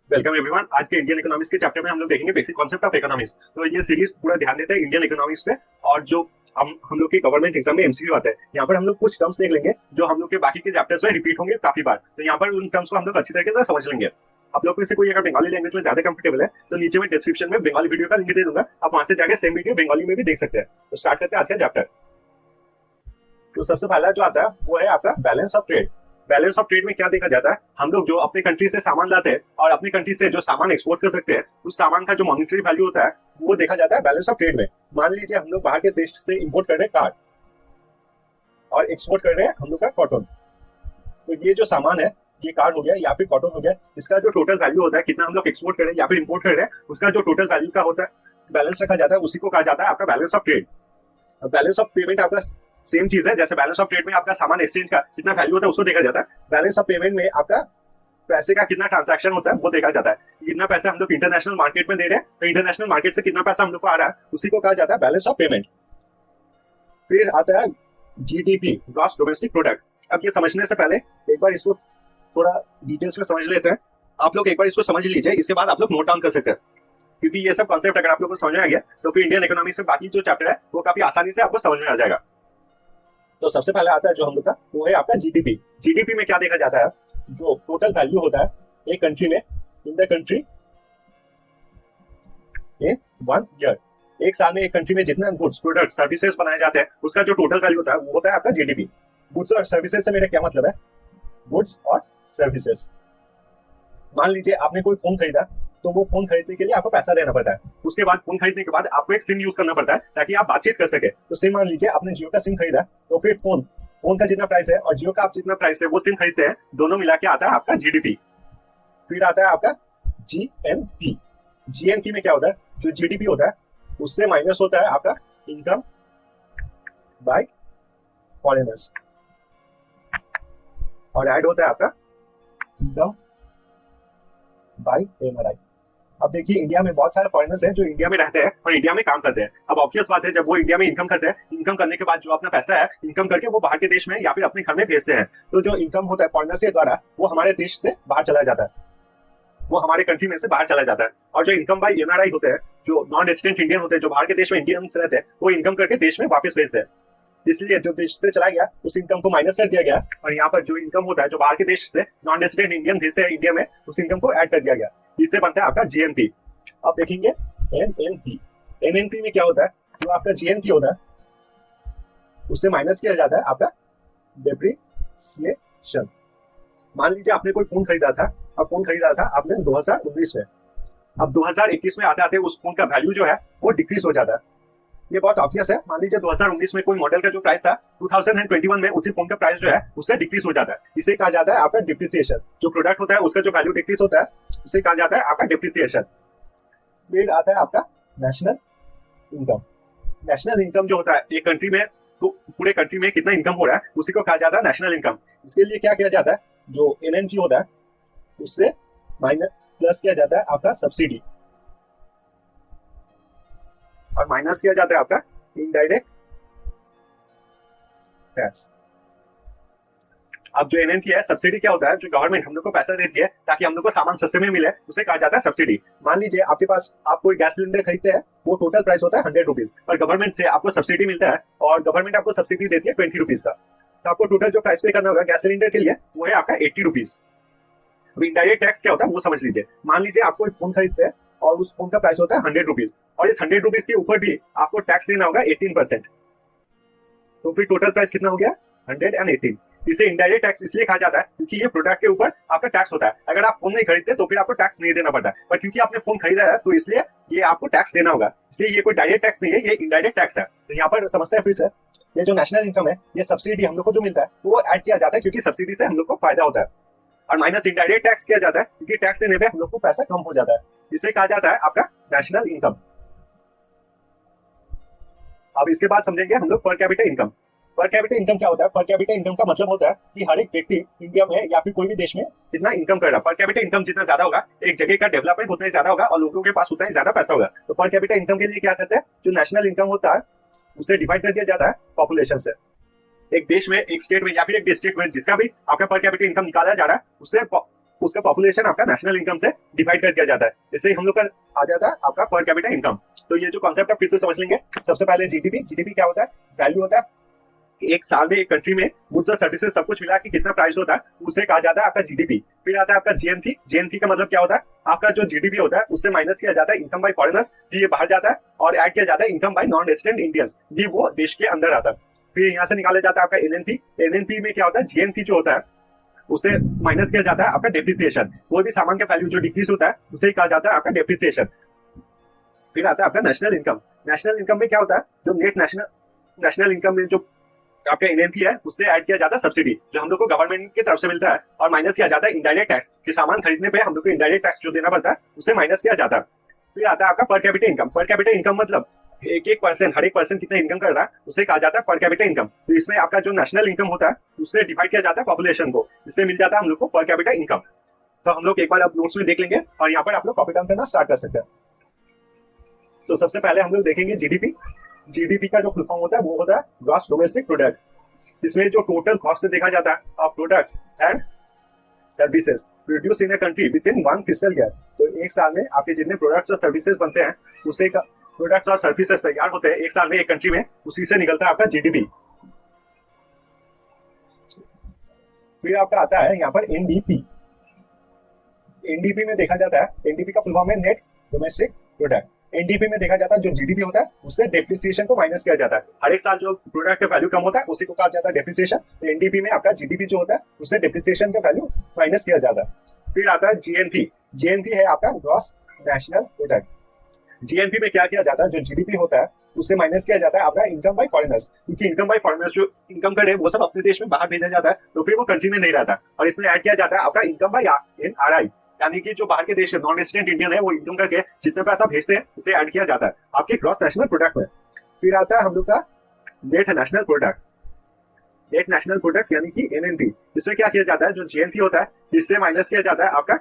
Welcome everyone. आज के Indian economics के चैप्टर में हम लोग देखेंगे बेसिक कॉन्सेप्ट ऑफ इकोनॉमिक्स। तो ये सीरीज पूरा ध्यान देता है इंडियन इकोनॉमिक्स पे। और जो हम लोग के गवर्नमेंट एग्जाम में एमसीक्यू आता है, यहाँ पर हम लोग कुछ टर्म्स देख लेंगे जो हम लोग के बाकी के चैप्टर्स में रिपीट होंगे काफी बार। तो यहाँ पर उन टर्म्स को हम लोग अच्छी तरीके से समझ लेंगे। आप लोग में से कोई अगर बंगाली लैंग्वेज में ज्यादा कंफर्टेबल है तो नीचे में डिस्क्रिप्शन में बंगाली वीडियो का लिंक दे दूंगा, आप वहां से जाकर सेम वीडियो बंगाली में भी देख सकते हैं। तो स्टार्ट करते हैं आज का चैप्टर। तो सबसे पहला जो आता है वो है आपका balance of trade. Balance of trade में क्या देखा जाता है, हम लोग जो अपने कंट्री से सामान लाते हैं और अपनी कंट्री से जो सामान एक्सपोर्ट कर सकते हैं, उस सामान का जो मॉनेटरी वैल्यू होता है वो देखा जाता है बैलेंस ऑफ ट्रेड में। मान लीजिए हम लोग बाहर के देश से इंपोर्ट कर रहे हैं कार और एक्सपोर्ट कर रहे हैं हम लोग का कॉटन। तो ये जो सामान है, ये कार हो गया या फिर कॉटन हो गया, इसका जो टोटल वैल्यू होता है, कितना हम लोग एक्सपोर्ट कर रहे हैं या फिर इंपोर्ट कर रहे हैं, उसका जो टोटल वैल्यू का होता है बैलेंस रखा जाता है, उसी को कहा जाता है आपका balance of trade. Balance of payment आपका सेम चीज है, जैसे बैलेंस ऑफ ट्रेड में आपका सामान एक्सचेंज का कितना वैल्यू होता है उसको देखा जाता है। बैलेंस ऑफ पेमेंट में आपका पैसे का कितना ट्रांजैक्शन होता है वो देखा जाता है। कितना पैसा हम लोग इंटरनेशनल मार्केट में दे रहे हैं, तो इंटरनेशनल मार्केट से कितना पैसा हम लोग को आ रहा है, उसी को कहा जाता है बैलेंस ऑफ पेमेंट। फिर आता है जीडीपी, ग्रॉस डोमेस्टिक प्रोडक्ट। अब ये समझने से पहले एक बार इसको थोड़ा डिटेल्स में समझ लेते हैं। आप लोग एक बार इसको समझ लीजिए, इसके बाद आप लोग नोट डाउन कर सकते हैं, क्योंकि ये सब कॉन्सेप्ट अगर आप लोग को समझ में आ गया तो फिर इंडियन इकोनॉमिक्स से बाकी जो चैप्टर है वो काफी आसानी से आपको समझ में आ जाएगा। तो सबसे पहले आता है जो हम लोग का, वो है आपका जीडीपी। जीडीपी में क्या देखा जाता है, जो टोटल वैल्यू होता है एक कंट्री में, in the country in 1 year. एक साल में एक कंट्री में जितना गुड्स, प्रोडक्ट, सर्विसेज बनाए जाते हैं, उसका जो टोटल वैल्यू होता है वो होता है आपका जीडीपी। गुड्स और सर्विसेज से मेरा क्या मतलब है, गुड्स और सर्विसेज। मान लीजिए आपने कोई फोन खरीदा, तो वो फोन खरीदने के लिए आपको पैसा देना पड़ता है। उसके बाद फोन खरीदने के बाद आपको एक सिम यूज करना पड़ता है ताकि आप बातचीत कर सके। तो सिम, मान लीजिए आपने जियो का सिम खरीदा, तो फिर फोन का जितना प्राइस है और जियो का आप जितना प्राइस है वो सिम खरीदते हैं, दोनों मिला के आता है आपका जीडीपी। फिर आता है आपका जीएनपी। जीएनपी में क्या होता है, जो जीडीपी होता है उससे माइनस होता है आपका इनकम बाय फॉरेनर्स और ऐड होता है आपका इनकम बाय एनआरआई। अब देखिए, इंडिया में बहुत सारे फॉरेनर्स हैं जो इंडिया में रहते हैं और इंडिया में काम करते हैं। अब ऑब्वियस बात है, जब वो इंडिया में इनकम करते हैं, इनकम करने के बाद जो अपना पैसा है इनकम करके वो बाहर के देश में या फिर अपने घर में भेजते हैं। तो जो इनकम होता है फॉरेनर्स के द्वारा, वो हमारे देश से बाहर चला जाता है, वो हमारे कंट्री में से बाहर चला जाता है। और जो इनकम बाय एनआरआई होते हैं, जो नॉन रेजिडेंट इंडियन होते हैं, जो बाहर के देश में इंडियंस रहते हैं, वो इनकम करके देश में वापस भेजते हैं। इसलिए जो देश से चला गया उस इनकम को माइनस कर दिया गया, और यहाँ पर जो इनकम होता है जो बाहर के देश से नॉन रेजिडेंट इंडियन भेजते हैं इंडिया में, उस इनकम को ऐड कर दिया गया। इससे बनता है आपका जीएनपी। अब देखेंगे एनएनपी। एनएनपी में क्या होता है, जो आपका जीएनपी होता है उससे माइनस किया जाता है आपका डेप्रिसिएशन। मान लीजिए आपने कोई फोन खरीदा था, और फोन खरीदा था आपने 2019 में। अब 2021 में आते आते उस फोन का वैल्यू जो है वो डिक्रीज हो जाता है। ये बहुत ऑब्वियस है। मान लीजिए 2019 में कोई मॉडल का जो प्राइस था, 2021 में उसी फोन का प्राइस जो है उससे डिक्रीज हो जाता है। इसे कहा जाता है आपका डिप्रिसिएशन। जो प्रोडक्ट होता है उसका जो वैल्यू डिक्रीज होता है उसे कहा जाता है आपका डिप्रिसिएशन। फिर आता है आपका नेशनल इनकम। नेशनल इनकम जो होता है एक कंट्री में, तो पूरे कंट्री में कितना इनकम हो रहा है उसी को कहा जाता है नेशनल इनकम। इसके लिए क्या किया जाता है, जो एनएनपी होता है उससे माइनस प्लस किया जाता है आपका सब्सिडी, और माइनस किया जाता है आपका इनडायरेक्ट टैक्स। अब जो एनएनपी है, सब्सिडी क्या होता है, जो गवर्नमेंट हम लोग को पैसा देती है ताकि हम लोग को सामान सस्ते में मिले, उसे कहा जाता है सब्सिडी। मान लीजिए आपके पास, आप कोई गैस सिलेंडर खरीदते हैं, वो टोटल प्राइस होता है 100 रुपीज, और गवर्नमेंट से आपको सब्सिडी मिलता है, और गवर्नमेंट आपको सब्सिडी देती है 20 रुपीज का। तो आपको टोटल जो प्राइस पे करना होगा गैस सिलेंडर के लिए वो है आपका 80 रुपीज। अब इनडायरेक्ट टैक्स क्या होता है वो समझ लीजिए। मान लीजिए आप कोई फोन खरीदते हैं और उस फोन का प्राइस होता है 100 रुपीज, और इस 100 रुपीज के ऊपर भी आपको टैक्स देना होगा 18%। तो फिर टोटल प्राइस कितना हो गया, 118। इसे इनडायरेक्ट टैक्स इसलिए कहा जाता है क्योंकि ये प्रोडक्ट के ऊपर आपका टैक्स होता है। अगर आप फोन नहीं खरीदते तो फिर आपको टैक्स नहीं देना पड़ता है, पर क्योंकि आपने फोन खरीदा है तो इसलिए ये आपको टैक्स देना होगा। इसलिए ये कोई डायरेक्ट टैक्स नहीं है, ये इनडायरेक्ट टैक्स है। तो यहाँ पर समझते हैं फिर से, ये जो नेशनल इनकम है, ये सब्सिडी हम लोग को जो मिलता है वो ऐड किया जाता है, क्योंकि सब्सिडी से हम लोग को फायदा होता है। और माइनस इनडायरेक्ट टैक्स किया जाता है क्योंकि टैक्स देने पे हम लोग को पैसा कम हो जाता है। इसे कहा जाता है आपका नेशनल इनकम। अब इसके बाद समझेंगे हम लोग per capita income. Per capita income क्या होता है, पर कैपिटा इनकम का मतलब होता है कि हर एक व्यक्ति इंडिया में या फिर कोई भी देश में कितना इनकम कर रहा है। पर कैपिटा इनकम जितना ज्यादा होगा, एक जगह का डेवलपमेंट उतना ही ज्यादा होगा और लोगों के पास उतना ही ज्यादा पैसा होगा। तो पर कैपिटा इनकम के लिए क्या करते हैं, जो नेशनल इनकम होता है उसे डिवाइड कर दिया जाता है पॉपुलेशन से। एक देश में, एक स्टेट में या फिर एक डिस्ट्रिक्ट में जिसका भी आपका पर कैपिटा इनकम निकाला जा रहा है, उससे उसका पॉपुलेशन आपका नेशनल इनकम से डिवाइड कर दिया जाता है। इससे हम लोग का आ जाता है आपका पर कैपिटा इनकम। तो ये जो कॉन्सेप्ट है फिर से समझ लेंगे। सबसे पहले जीडीपी, जीडीपी क्या होता है? वैल्यू होता है एक साल में एक कंट्री में गुड्स और सर्विसेज सब कुछ मिला कि कितना प्राइस होता है, उसे कहा जाता है आपका जीडीपी। फिर आता है आपका जीएनपी। जीएनपी का मतलब क्या होता है? आपका जो जीडीपी होता है उससे माइनस किया जाता है इनकम बाय फॉरेनर्स, फिर ये बाहर जाता है, और ऐड किया जाता है income by non resident Indians, भी वो देश के अंदर आता है। फिर यहाँ से निकाला जाता है आपका एनएनपी। एनएनपी में क्या होता है? जीएनपी जो होता है उसे माइनस किया जाता है आपका डेप्रिसिएशन। कोई भी सामान का वैल्यू जो डिक्रीज होता है उसे कहा जाता है आपका डेप्रिसिएशन। फिर आता है आपका नेशनल इनकम। नेशनल इनकम में क्या होता है? जो नेट नेशनल इनकम में जो आपका एनएनपी है उससे ऐड किया जाता है सब्सिडी, जो हम लोग को गवर्नमेंट की तरफ से मिलता है, और माइनस किया जाता है इनडायरेक्ट टैक्स, कि सामान खरीदने पे हम लोग को इनडायरेक्ट टैक्स जो देना पड़ता है उसे माइनस किया जाता है। फिर आता है आपका per capita income. Per capita income मतलब एक पर्सन, हर एक पर्सन कितना इनकम कर रहा है उसे कहा जाता है पर कैपिटा इनकम। तो इसमें आपका जो नेशनल इनकम होता है उससे डिवाइड किया जाता है पॉपुलेशन को, इससे मिल जाता है हम लोग को पर कैपिटा इनकम। तो हम लोग एक बार अब नोट्स में देख लेंगे और यहाँ पर आप लोग कॉपी डाउन करना स्टार्ट कर सकते हैं। तो सबसे पहले हम लोग देखेंगे जीडीपी। जीडीपी का जो फुल फॉर्म होता है वो होता है ग्रॉस डोमेस्टिक प्रोडक्ट। इसमें जो टोटल कॉस्ट देखा जाता है of products and services produce in a country with in one fiscal year. तो एक साल में आपके जितने प्रोडक्ट्स और सर्विसेज बनते हैं, उसे प्रोडक्ट्स और सर्विसेज तैयार होते हैं एक साल में एक कंट्री में, उसी से निकलता है आपका जीडीपी। फिर आपका आता है यहाँ पर एनडीपी। एनडीपी में देखा जाता है, एनडीपी का फुल फॉर्म है नेट डोमेस्टिक प्रोडक्ट। एनडीपी में देखा जाता है जो जीडीपी होता है उससे डेप्रिसिएशन को माइनस किया जाता है। हर एक साल जो प्रोडक्ट का वैल्यू कम होता है उसी को कहा जाता है डेप्रिसिएशन। तो एनडीपी में आपका जीडीपी जो होता है उससे डेप्रिसिएशन का वैल्यू माइनस किया जाता है। फिर आता है जीएनपी। जीएनपी है आपका ग्रॉस नेशनल प्रोडक्ट। जीएनपी में क्या किया जाता है? जो जीडीपी होता है उससे माइनस किया जाता है आपका इनकम बाय फॉरेनर्स, क्योंकि इनकम बाय फॉरेनर्स जो इनकम करे वो सब अपने देश में बाहर भेजा जाता है, तो फिर वो कंट्री में नहीं रहता, और इसमें ऐड किया जाता है आपका इनकम बाय एनआरआई, यानी कि जो बाहर के देश है नॉन रेजिडेंट इंडियन है वो इनकम करके जितना पैसा भेजते हैं उसे ऐड किया जाता है आपके ग्रॉस नेशनल प्रोडक्ट में। फिर आता है हम लोग का net national product. Net national product यानी कि एनएनपी। इसमें क्या किया जाता है? जो जीएनपी होता है इससे माइनस किया जाता है आपका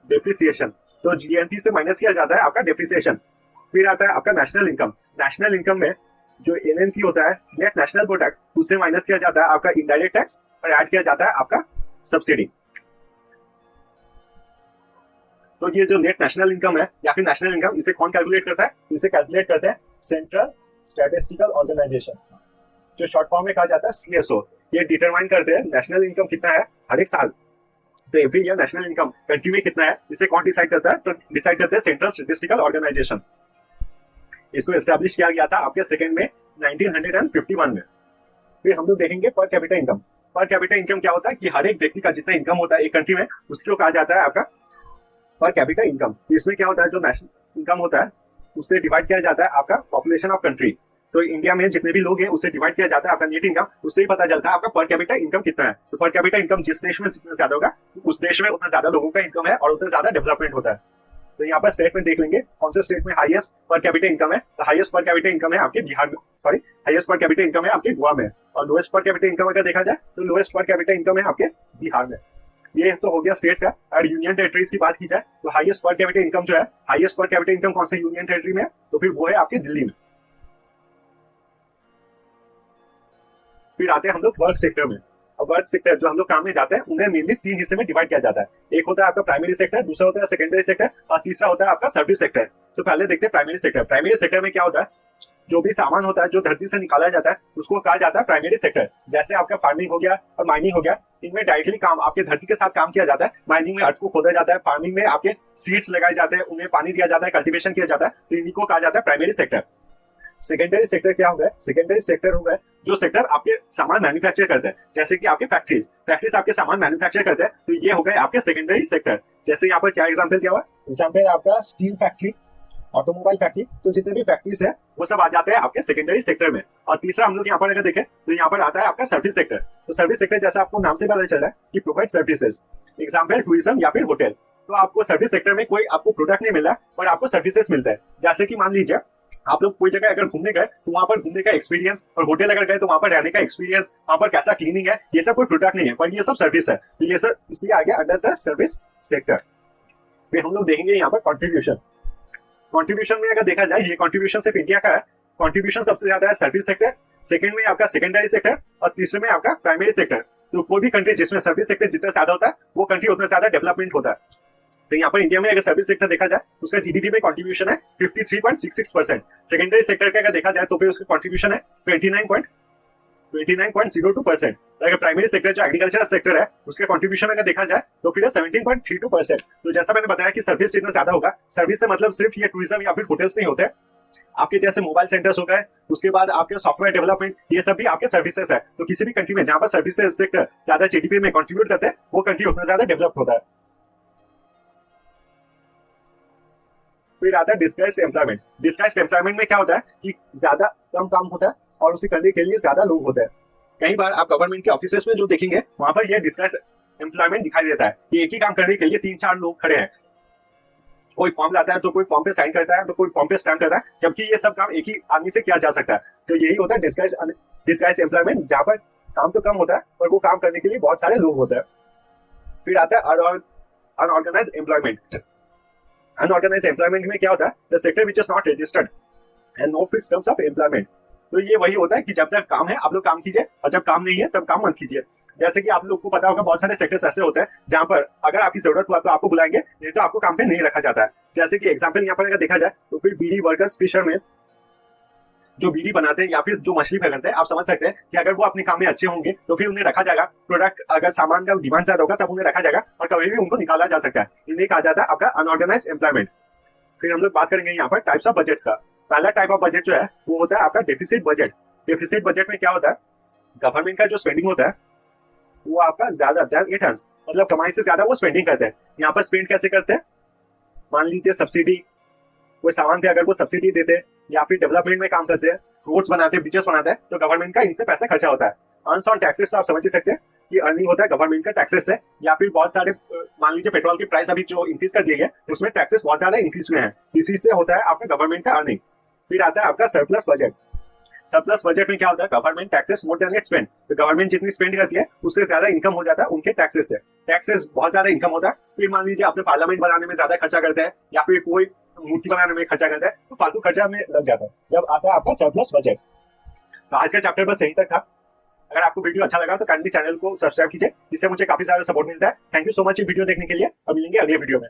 डेप्रिसिएशन। तो जीएनपी से माइनस किया जाता है आपका डेप्रिसिएशन। फिर आता है आपका नेशनल इनकम। नेशनल इनकम में जो एनएनपी होता है नेट नेशनल प्रोडक्ट, उससे माइनस किया जाता है आपका इनडायरेक्ट टैक्स और ऐड किया जाता है आपका सब्सिडी। तो ये जो नेट नेशनल इनकम है या फिर नेशनल इनकम, इसे कौन कैलकुलेट करता है? इसे कैलकुलेट करते हैं सेंट्रल स्टैटिस्टिकल ऑर्गेनाइजेशन, जो शॉर्ट फॉर्म में कहा जाता है सीएसओ। ये डिटरमाइन करते हैं नेशनल इनकम कितना है हर एक साल। तो every year national income country में कितना है, इसे कौन डिसाइड करता है? तो डिसाइड करते हैं सेंट्रल स्टैटिस्टिकल ऑर्गेनाइजेशन। इसको एस्टैब्लिश किया गया था आपके सेकंड में 1951 में। फिर हम लोग देखेंगे per capita income. Per capita income क्या होता है? कि हर एक व्यक्ति का जितना इनकम होता है एक कंट्री में, उसको कहा जाता है आपका पर कैपिटा इनकम। इसमें क्या होता है? जो नेशनल इनकम होता है उससे डिवाइड किया जाता है आपका पॉपुलेशन ऑफ कंट्री। तो इंडिया में जितने भी लोग हैं उससे डिवाइड किया जाता है आपका नेट इनकम, उससे ही पता चलता है आपका पर कैपिटा इनकम कितना है। तो पर कैपिटा इनकम जिस देश में जितना ज्यादा होगा उस देश में उतना ज्यादा लोगों का इनकम है और उतना ज्यादा डेवलपमेंट होता है। तो यहाँ पर स्टेट में देख लेंगे कौन से स्टेट में हाईएस्ट पर कैपिटा इनकम है। तो हाईएस्ट पर कैपिटा इनकम है आपके बिहार में, sorry highest per capita income है आपके गोवा में, और लोएस्ट पर कैपिटा इनकम अगर देखा जाए तो लोएस्ट पर कैपिटा इनकम है आपके बिहार में। ये तो हो गया स्टेट्स है। और यूनियन टेरिटरीज की बात की जाए तो हाईएस्ट पर कैपिटा इनकम जो है, हाईएस्ट पर कैपिटा इनकम कौन से यूनियन टेरिटरी में है? तो फिर वो है आपके दिल्ली में। फिर आते हैं हम लोग वर्क सेक्टर में। अब वर्क सेक्टर जो हम लोग काम में जाते हैं उन्हें मेनली तीन हिस्से में डिवाइड किया जाता है। एक होता है आपका प्राइमरी सेक्टर, दूसरा होता है सेकेंडरी सेक्टर, और तीसरा होता है आपका सर्विस सेक्टर। तो पहले देखते हैं प्राइमरी सेक्टर। प्राइमरी सेक्टर में क्या होता है? जो भी सामान होता है जो धरती से निकाला जाता है उसको कहा जाता है प्राइमरी सेक्टर। जैसे आपका फार्मिंग हो गया और माइनिंग हो गया, इनमें डायरेक्टली काम आपके धरती के साथ काम किया जाता है। माइनिंग में अर्थ को खोदा जाता है, फार्मिंग में आपके सीड्स लगाए जाते हैं, उन्हें पानी दिया जाता है, कल्टीवेशन किया जाता है। तो इन्हीं को कहा जाता है प्राइमरी सेक्टर। सेकेंडरी सेक्टर क्या होगा? सेकेंडरी सेक्टर होगा जो सेक्टर आपके सामान मैन्युफैक्चर करते हैं, जैसे कि आपके फैक्ट्रीज आपके सामान मैन्युफैक्चर करते हैं, तो ये हो गए आपके सेकेंडरी सेक्टर। जैसे यहाँ पर क्या एग्जांपल दिया हुआ है? एग्जांपल आपका स्टील फैक्ट्री, ऑटोमोबाइल फैक्ट्री, तो जितने भी फैक्ट्रीज है वो सब आ जाते हैं आपके सेकेंडरी सेक्टर में। और तीसरा हम लोग यहाँ पर अगर देखें तो यहाँ पर आता है आपका सर्विस सेक्टर। तो सर्विस सेक्टर जैसा आपको नाम से पता चल रहा है कि प्रोवाइड सर्विसेज, एग्जाम्पल टूरिज्म या फिर होटल। तो आपको सर्विस सेक्टर में कोई आपको प्रोडक्ट नहीं मिल रहा है पर आपको सर्विसेज मिलता है। जैसे कि मान लीजिए आप लोग कोई जगह अगर घूमने गए तो वहां पर घूमने का एक्सपीरियंस, और होटल अगर गए तो वहां पर रहने का एक्सपीरियंस, वहां पर कैसा क्लीनिंग है, ये सब कोई प्रोडक्ट नहीं है पर ये सब सर्विस है। तो ये सब इसलिए आ गया अंडर द सर्विस सेक्टर। फिर हम लोग देखेंगे यहाँ पर कॉन्ट्रीब्यूशन। कॉन्ट्रीब्यूशन में अगर देखा जाए ये कॉन्ट्रीब्यूशन सिर्फ इंडिया का है। कॉन्ट्रीब्यूशन सबसे ज्यादा है सर्विस सेक्टर, सेकंड में आपका सेकेंडरी सेक्टर और तीसरे में आपका प्राइमरी सेक्टर। तो कोई भी कंट्री जिसमें सर्विस सेक्टर जितना ज्यादा होता है वो कंट्री उतना ज्यादा डेवलपमेंट होता है। तो यहाँ पर इंडिया में अगर सर्विस सेक्टर देखा जाए तो उसका जीडीपी में कंट्रीब्यूशन है 53.66%। सेकेंडरी सेक्टर का अगर देखा जाए तो फिर उसका कंट्रीब्यूशन है 29.02%। अगर प्राइमरी सेक्टर जो एग्रीकल्चर सेक्टर है उसका कंट्रीब्यूशन अगर देखा जाए तो फिर 17.32%। तो जैसा मैंने बताया कि सर्विस जितना ज्यादा होगा, सर्विस से मतलब सिर्फ ये टूरिज्म या फिर होटल्स नहीं होते, आपके जैसे मोबाइल सेंटर्स हो गए, उसके बाद आपके सॉफ्टवेयर डेवलपमेंट, ये सब भी आपके सर्विसेज है। तो किसी भी कंट्री में जहां पर सर्विसेज सेक्टर ज्यादा जीडीपी में कंट्रीब्यूट करते हैं वो कंट्री उतना ज्यादा डेवलप होता है। फिर आता है डिस्गाइज्ड एम्प्लॉयमेंट। डिस्गाइज्ड एम्प्लॉयमेंट में क्या होता है कि ज्यादा कम काम होता है और उसे करने के लिए ज्यादा लोग होते हैं। कई बार आप गवर्नमेंट के ऑफिसेस में जो देखेंगे वहां पर यह डिस्गाइज्ड एम्प्लॉयमेंट दिखाई देता है कि एक ही काम करने के लिए 3-4 लोग खड़े हैं। कोई फॉर्म लाता है तो कोई फॉर्म पे साइन करता है तो कोई फॉर्म पे स्टैम्प करता है, जबकि ये सब काम एक ही आदमी से किया जा सकता है। तो यही होता है डिस्गाइज्ड एम्प्लॉयमेंट, जहां पर काम तो कम होता है पर वो काम करने के लिए बहुत सारे लोग होते हैं। फिर आता है अनऑर्गेनाइज एम्प्लॉयमेंट। अनऑर्गेनाइज एम्प्लॉयमेंट में क्या होता है, the sector which is not registered and no fix terms of employment. तो ये वही होता है कि जब तक काम है आप लोग काम कीजिए और जब काम नहीं है तब काम मत कीजिए। जैसे कि आप लोग को पता होगा बहुत सारे सेक्टर्स ऐसे होते हैं जहां पर अगर आपकी जरूरत हुआ तो आपको बुलाएंगे, नहीं तो आपको काम पे नहीं रखा जाता है। जैसे कि एग्जांपल यहाँ पर अगर देखा जाए तो फिर बीडी वर्कर्स, फिशर में जो बीडी बनाते हैं या फिर जो मछली पकड़ते हैं, आप समझ सकते हैं कि अगर वो अपने काम में अच्छे होंगे तो फिर उन्हें रखा जाएगा। प्रोडक्ट अगर सामान का डिमांड ज्यादा होगा तब उन्हें रखा जाएगा और कभी भी उनको निकाला जा सकता है। इन्हें कहा जाता है आपका अनऑर्गेनाइज एम्प्लॉयमेंट। फिर हम लोग बात करेंगे यहाँ पर टाइप्स ऑफ बजट्स का। पहला टाइप ऑफ बजट जो है वो होता है आपका डेफिसिट बजट। डेफिसिट बजट में क्या होता है, गवर्नमेंट का जो स्पेंडिंग होता है वो आपका ज्यादा देन इट अर्न्स, मतलब कमाई से ज्यादा वो स्पेंडिंग करते हैं। यहाँ पर स्पेंड कैसे करते हैं, मान लीजिए सब्सिडी, कोई सामान पे अगर वो सब्सिडी देते हैं या फिर डेवलपमेंट में काम करते हैं, रोड्स बनाते हैं, ब्रिजेस बनाते हैं, तो गवर्नमेंट का इनसे पैसा खर्चा होता है। अर्न्स ऑन टैक्सेस तो आप समझ ही सकते हैं कि अर्निंग होता है गवर्नमेंट का टैक्सेस से, या फिर बहुत सारे मान लीजिए पेट्रोल की प्राइस अभी जो इंक्रीज कर दिए गए उसमें टैक्सेस बहुत ज्यादा इंक्रीज हुए हैं, इसी से होता है आपका गवर्नमेंट का अर्निंग। फिर आता है आपका सरप्लस बजट। सरप्लस बजट में क्या होता है, government taxes more than it spend. तो गवर्नमेंट जितनी स्पेंड करती है उससे ज्यादा इनकम हो जाता है उनके टैक्सेस से। टैक्सेस बहुत ज्यादा इनकम होता है। फिर मान लीजिए अपने पार्लियामेंट बनाने में ज्यादा खर्चा करते हैं या फिर कोई मूर्ति बनाने में खर्चा करता है तो फालतू खर्चा में लग जाता है, जब आता है आपका सरप्लस बजट। तो आज का चैप्टर बस यहीं तक था। अगर आपको वीडियो अच्छा लगा तो काइंडली चैनल को सब्सक्राइब कीजिए, इससे मुझे काफी ज्यादा सपोर्ट मिलता है। Thank you so much video देखने के लिए और मिलेंगे अगले वीडियो में।